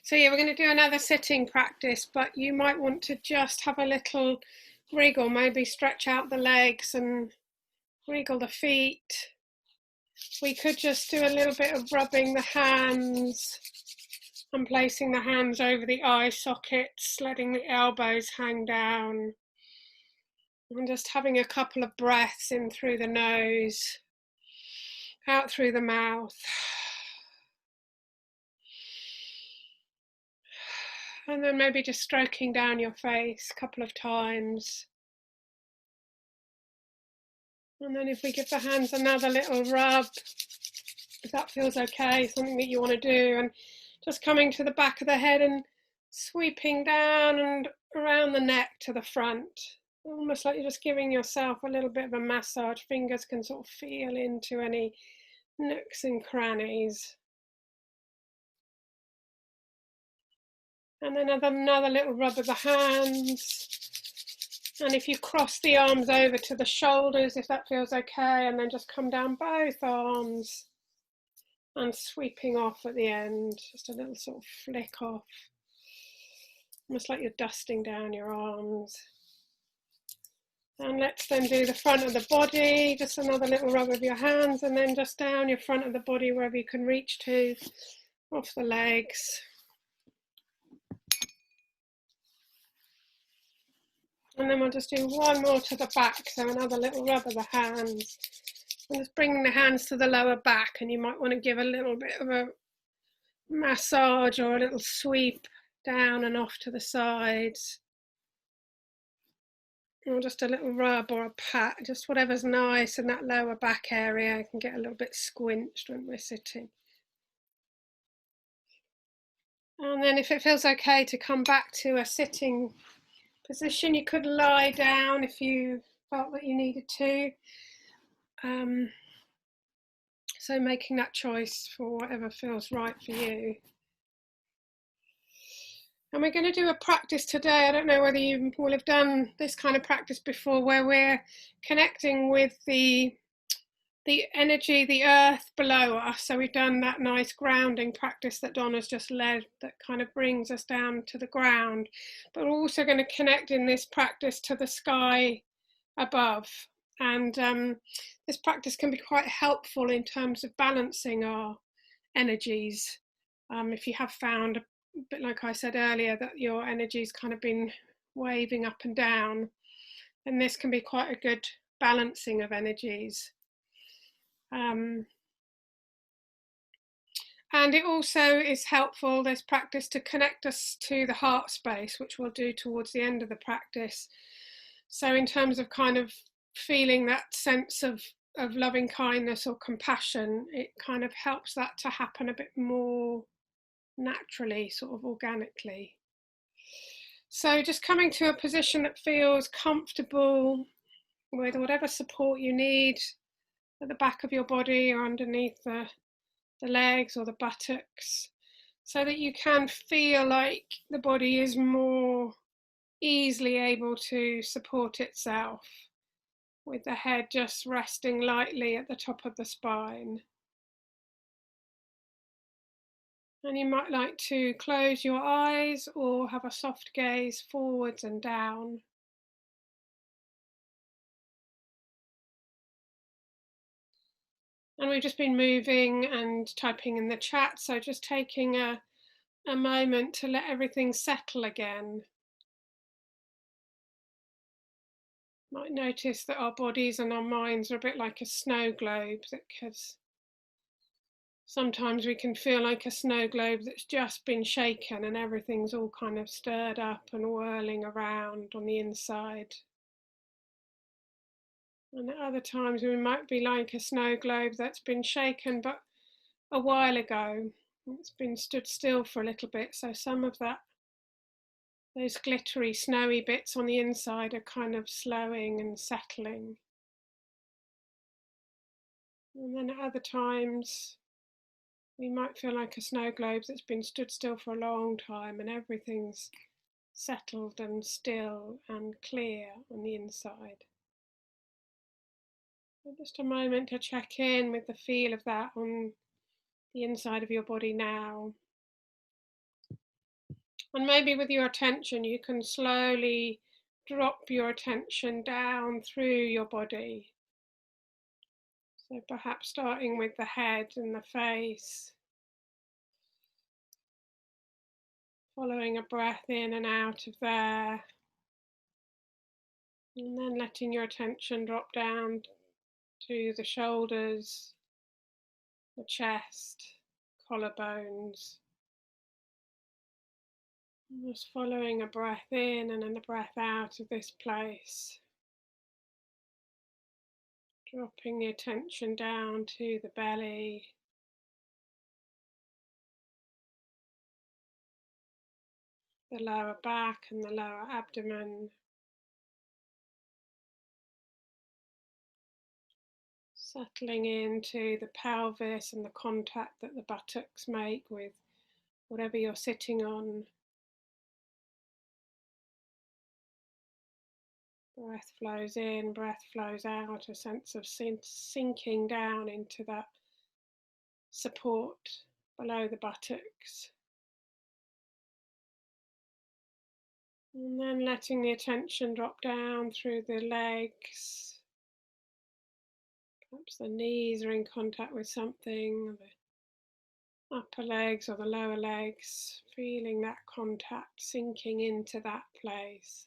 So yeah, we're going to do another sitting practice, but you might want to just have a little wriggle, maybe stretch out the legs and wriggle the feet. We could just do a little bit of rubbing the hands and placing the hands over the eye sockets, letting the elbows hang down, and just having a couple of breaths in through the nose, out through the mouth. And then maybe just stroking down your face a couple of times. And then if we give the hands another little rub, if that feels okay, something that you want to do, and just coming to the back of the head and sweeping down and around the neck to the front. Almost like you're just giving yourself a little bit of a massage. Fingers can sort of feel into any nooks and crannies. And then another little rub of the hands. And if you cross the arms over to the shoulders, if that feels okay, and then just come down both arms and sweeping off at the end, just a little sort of flick off, almost like you're dusting down your arms. And let's then do the front of the body, just another little rub of your hands, and then just down your front of the body wherever you can reach to, off the legs. And then we'll just do one more to the back, so another little rub of the hands. And just bringing the hands to the lower back, and you might want to give a little bit of a massage or a little sweep down and off to the sides. Or just a little rub or a pat, just whatever's nice in that lower back area. It can get a little bit squinched when we're sitting. And then if it feels okay to come back to a sitting position, you could lie down if you felt that you needed to. So making that choice for whatever feels right for you. And we're going to do a practice today. I don't know whether you will have done this kind of practice before, where we're connecting with the energy, the earth below us. So we've done that nice grounding practice that Donna's just led that kind of brings us down to the ground. But we're also going to connect in this practice to the sky above. And this practice can be quite helpful in terms of balancing our energies. If you have found, a bit like I said earlier, that your energy's kind of been waving up and down, then this can be quite a good balancing of energies. And it also is helpful, this practice, to connect us to the heart space, which we'll do towards the end of the practice. So in terms of kind of feeling that sense of loving kindness or compassion, it kind of helps that to happen a bit more naturally, sort of organically. So just coming to a position that feels comfortable with whatever support you need at the back of your body or underneath the legs or the buttocks, so that you can feel like the body is more easily able to support itself, with the head just resting lightly at the top of the spine. And you might like to close your eyes or have a soft gaze forwards and down. And we've just been moving and typing in the chat, so just taking a moment to let everything settle again. Might notice that our bodies and our minds are a bit like a snow globe, because sometimes we can feel like a snow globe that's just been shaken and everything's all kind of stirred up and whirling around on the inside. And at other times we might be like a snow globe that's been shaken but a while ago. It's been stood still for a little bit, so some of those glittery, snowy bits on the inside are kind of slowing and settling. And then at other times, we might feel like a snow globe that's been stood still for a long time and everything's settled and still and clear on the inside. So just a moment to check in with the feel of that on the inside of your body now. And maybe with your attention, you can slowly drop your attention down through your body. So perhaps starting with the head and the face, following a breath in and out of there, and then letting your attention drop down to the shoulders, the chest, collarbones. And just following a breath in and then a breath out of this place. Dropping the attention down to the belly, the lower back and the lower abdomen. Settling into the pelvis and the contact that the buttocks make with whatever you're sitting on. Breath flows in, breath flows out, a sense of sinking down into that support below the buttocks. And then letting the attention drop down through the legs. Perhaps the knees are in contact with something, the upper legs or the lower legs, feeling that contact sinking into that place.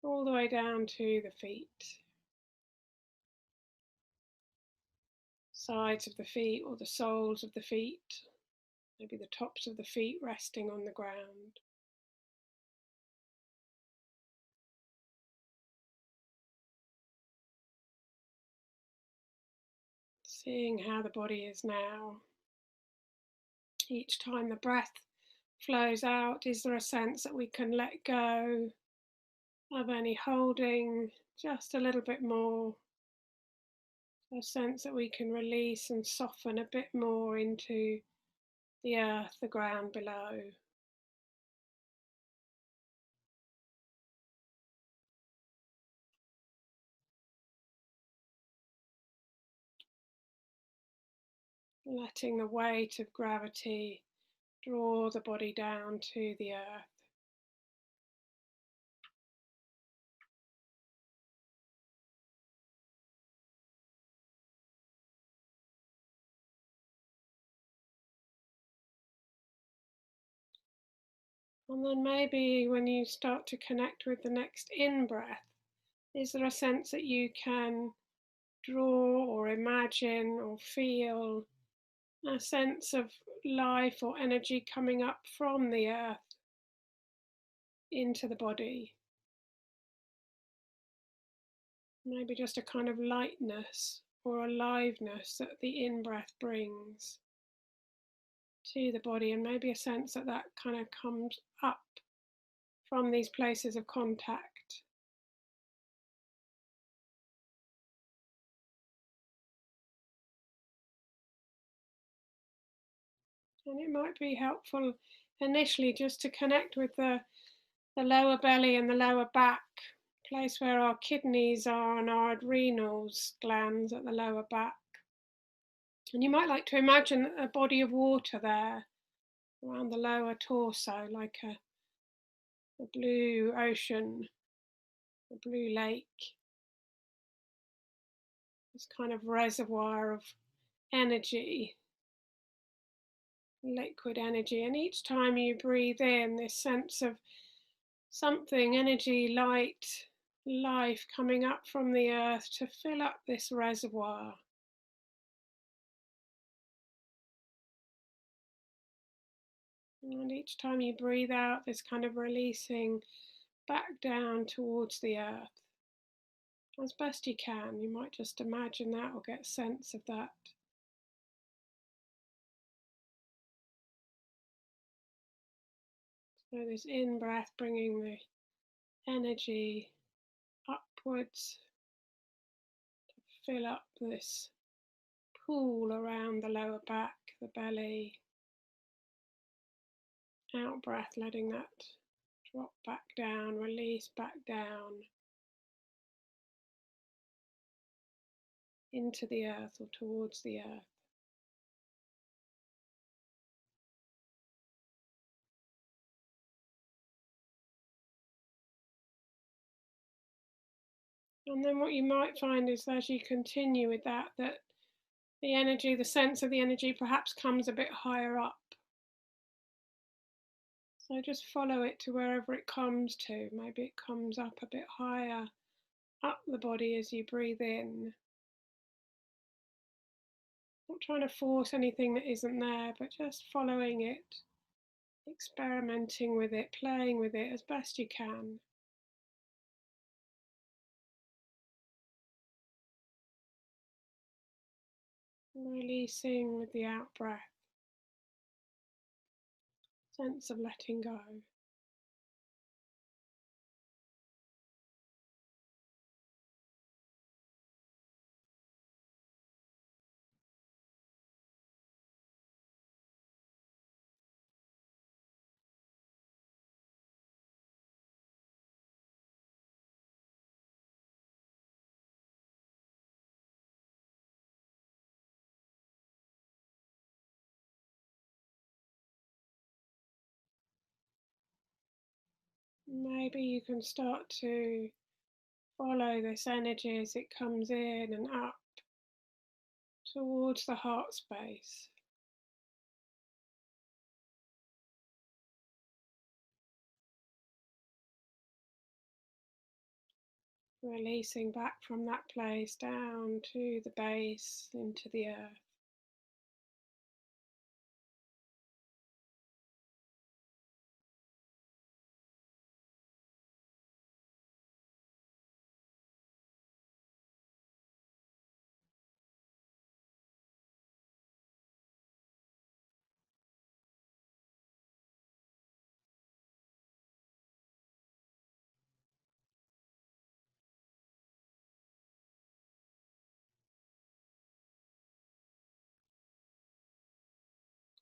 All the way down to the feet. Sides of the feet or the soles of the feet. Maybe the tops of the feet resting on the ground. Seeing how the body is now. Each time the breath flows out, is there a sense that we can let go of any holding just a little bit more? A sense that we can release and soften a bit more into the earth, the ground below. Letting the weight of gravity draw the body down to the earth. And then maybe when you start to connect with the next in-breath, is there a sense that you can draw or imagine or feel a sense of life or energy coming up from the earth into the body? Maybe just a kind of lightness or aliveness that the in-breath brings to the body, and maybe a sense that that kind of comes up from these places of contact. And it might be helpful initially just to connect with the lower belly and the lower back, place where our kidneys are and our adrenals glands at the lower back. And you might like to imagine a body of water there around the lower torso, like a blue ocean, a blue lake, this kind of reservoir of energy, liquid energy. And each time you breathe in, this sense of something, energy, light, life coming up from the earth to fill up this reservoir. And each time you breathe out, this kind of releasing back down towards the earth. As best you can, you might just imagine that or get a sense of that. So this in-breath bringing the energy upwards to fill up this pool around the lower back, the belly. Out breath, letting that drop back down, release back down into the earth or towards the earth. And then what you might find is as you continue with that, that the energy, the sense of the energy perhaps comes a bit higher up. So just follow it to wherever it comes to. Maybe it comes up a bit higher up the body as you breathe in. Not trying to force anything that isn't there, but just following it, experimenting with it, playing with it as best you can. Releasing with the out breath, sense of letting go. Maybe you can start to follow this energy as it comes in and up towards the heart space. Releasing back from that place down to the base, into the earth.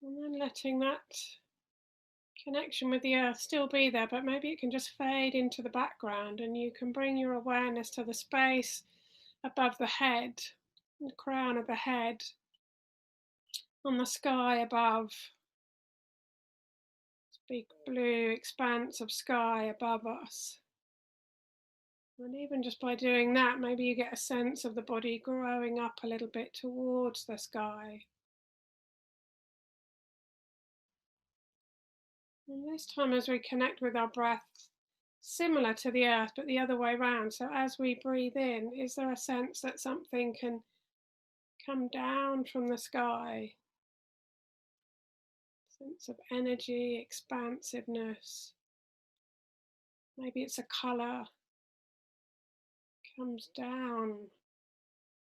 And then letting that connection with the earth still be there, but maybe it can just fade into the background and you can bring your awareness to the space above the head, the crown of the head, on the sky above, this big blue expanse of sky above us. And even just by doing that, maybe you get a sense of the body growing up a little bit towards the sky. And this time, as we connect with our breath, similar to the earth, but the other way around. So as we breathe in, is there a sense that something can come down from the sky? Sense of energy, expansiveness. Maybe it's a colour, comes down,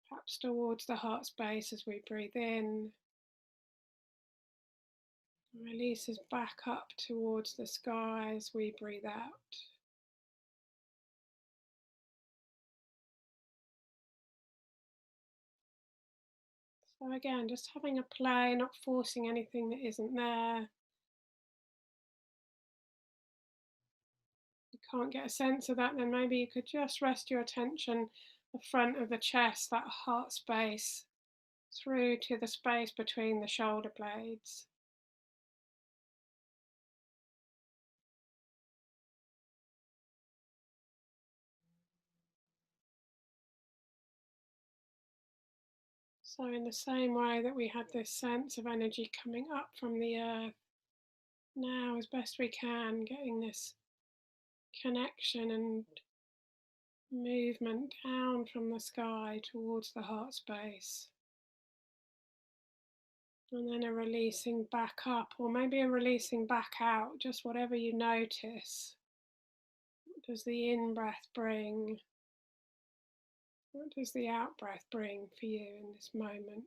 perhaps towards the heart space as we breathe in. Releases back up towards the sky as we breathe out. So again, just having a play, not forcing anything that isn't there. You can't get a sense of that, then maybe you could just rest your attention the front of the chest, that heart space, through to the space between the shoulder blades. So in the same way that we had this sense of energy coming up from the earth, now as best we can, getting this connection and movement down from the sky towards the heart space. And then a releasing back up, or maybe a releasing back out, just whatever you notice. What does the in-breath bring? What does the out-breath bring for you in this moment?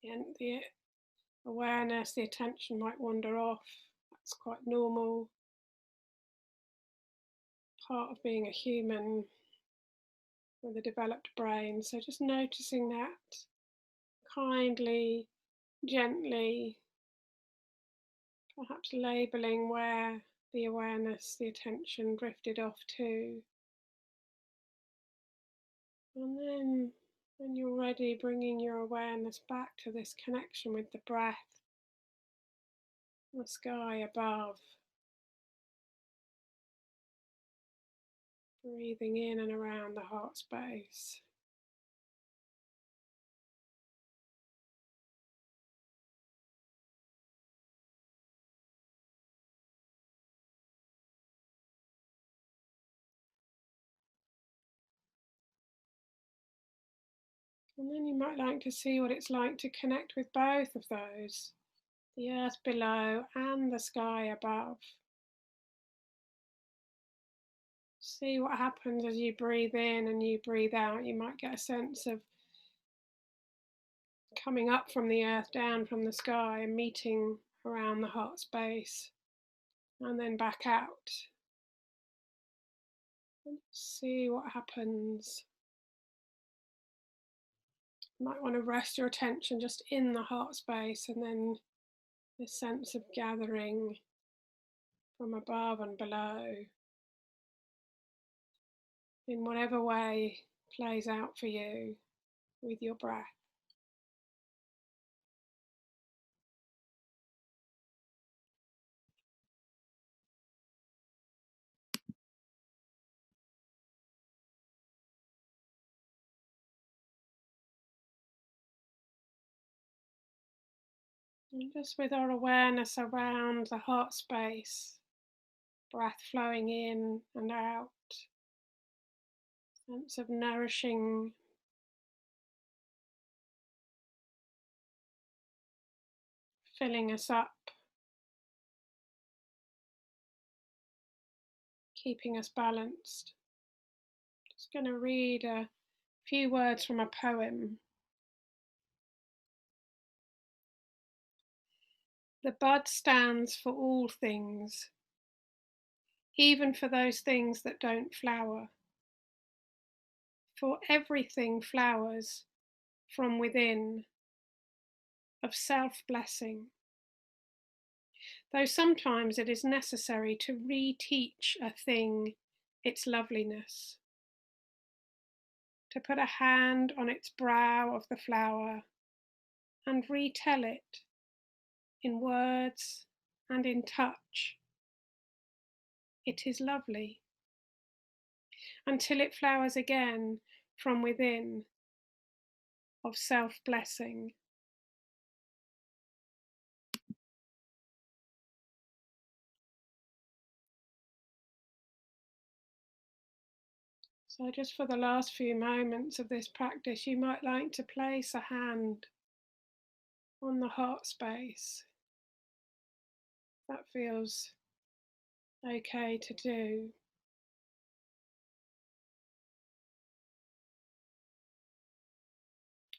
And the awareness, the attention might wander off. That's quite normal. Part of being a human with a developed brain. So just noticing that, kindly, gently, perhaps labeling where the awareness, the attention drifted off to. And then, when you're ready, bringing your awareness back to this connection with the breath, the sky above, breathing in and around the heart space. And then you might like to see what it's like to connect with both of those, the earth below and the sky above. See what happens as you breathe in and you breathe out. You might get a sense of coming up from the earth, down from the sky, and meeting around the heart space, and then back out. And see what happens. You might want to rest your attention just in the heart space, and then this sense of gathering from above and below, in whatever way plays out for you with your breath. And just with our awareness around the heart space, breath flowing in and out, sense of nourishing, filling us up, keeping us balanced. Just going to read a few words from a poem. The bud stands for all things, even for those things that don't flower. For everything flowers from within, of self-blessing. Though sometimes it is necessary to reteach a thing its loveliness, to put a hand on its brow of the flower and retell it in words and in touch. It is lovely, until it flowers again from within, of self-blessing. So just for the last few moments of this practice, you might like to place a hand on the heart space. That feels okay to do.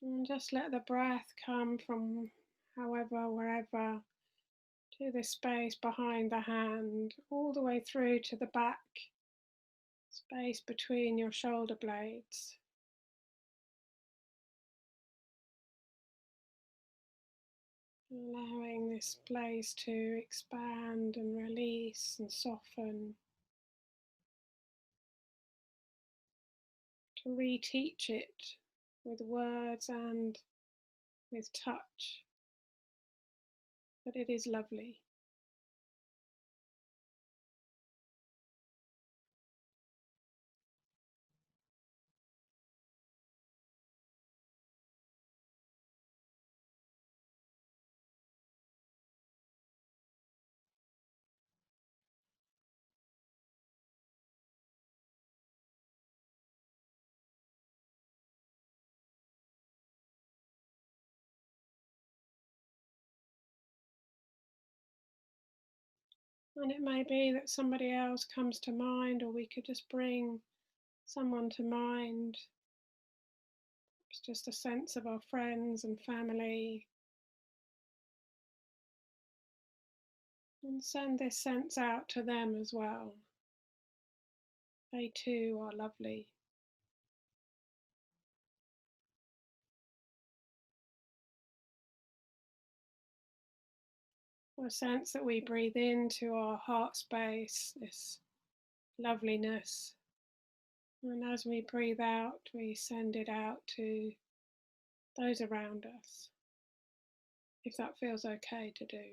And just let the breath come from however, wherever, to the space behind the hand, all the way through to the back, space between your shoulder blades. Allowing this place to expand and release and soften, to reteach it with words and with touch, but it is lovely. And it may be that somebody else comes to mind, or we could just bring someone to mind. It's just a sense of our friends and family. And send this sense out to them as well. They too are lovely. a sense that we breathe into our heart space, this loveliness, and as we breathe out, we send it out to those around us, if that feels okay to do.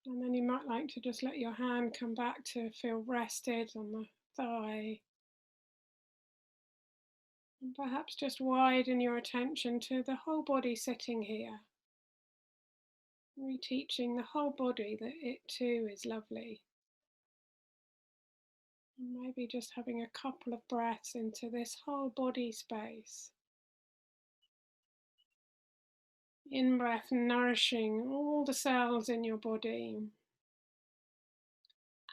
And then you might like to just let your hand come back to feel rested on the thigh. And perhaps just widen your attention to the whole body sitting here. Reteaching the whole body that it too is lovely. And maybe just having a couple of breaths into this whole body space. In breath, nourishing all the cells in your body.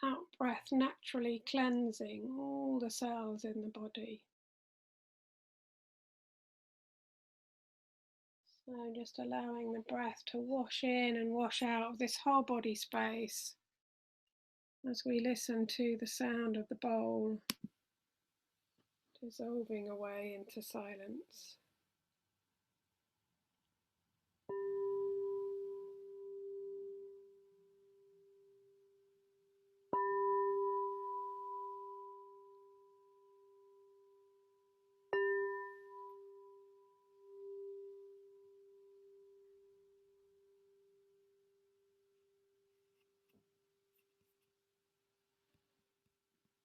Out breath, naturally cleansing all the cells in the body. So just allowing the breath to wash in and wash out of this whole body space as we listen to the sound of the bowl dissolving away into silence.